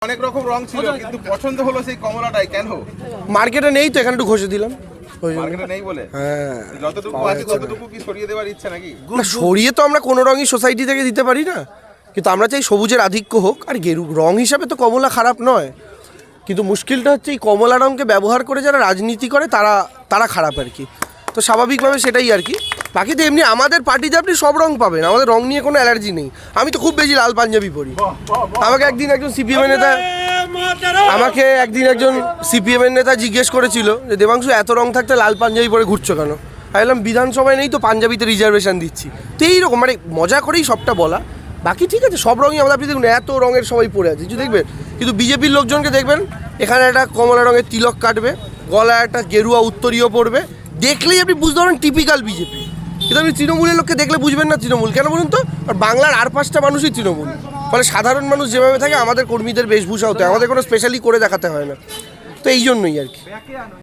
অনেক রকম রং ছিল কিন্তু পছন্দ হলো সেই কমলাটাই, কেন? মার্কেটে নেই তো, এখানে একটু ঘষে দিলাম। মার্কেটে নেই বলে? হ্যাঁ, যতটুকু আছে ততটুকু কি সরিয়ে দেওয়ার ইচ্ছা নাকি? না, সরিয়ে তো আমরা কোনো রঙই সোসাইটি থেকে দিতে পারি না, কিন্তু আমরা চাই সবুজের আধিক্য হোক। আর রং হিসাবে তো কমলা খারাপ নয়, কিন্তু মুশকিলটা হচ্ছে এই কমলা রঙকে ব্যবহার করে যারা রাজনীতি করে তারা খারাপ আর কি। তো স্বাভাবিকভাবে সেটাই আর কি। বাকি তো এমনি আমাদের পার্টিতে আপনি সব রং পাবেন, আমাদের রং নিয়ে কোনো অ্যালার্জি নেই। আমি তো খুব বেশি লাল পাঞ্জাবি পরি। আমাকে একদিন একজন সিপিএমের নেতা জিজ্ঞেস করেছিল যে দেবাংশু, এত রং থাকতে লাল পাঞ্জাবি পরে ঘুরছো কেন? আমি বললাম বিধানসভায় নেই তো পাঞ্জাবিতে রিজার্ভেশন দিচ্ছি। তো এইরকম মানে মজা করেই সবটা বলা। বাকি ঠিক আছে, সব রঙই আমাদের, আপনি দেখুন এত রঙের সবাই পরে আছে কিছু দেখবেন, কিন্তু বিজেপির লোকজনকে দেখবেন এখানে একটা কমলা রঙের তিলক কাটবে, গলায় একটা গেরুয়া উত্তরীয় পরবে, দেখলেই আপনি বুঝতে পারেন টিপিক্যাল বিজেপি। কিন্তু আপনি তৃণমূলের লোককে দেখলে বুঝবেন না তৃণমূল কেন বলুন তো। আর বাংলার আর 5টা মানুষই তৃণমূল, ফলে সাধারণ মানুষ যেভাবে থাকে আমাদের কর্মীদের বেশভূষা হতে হয়, আমাদের কোনো স্পেশালি করে দেখাতে হয় না। তো এই জন্যই আর কি।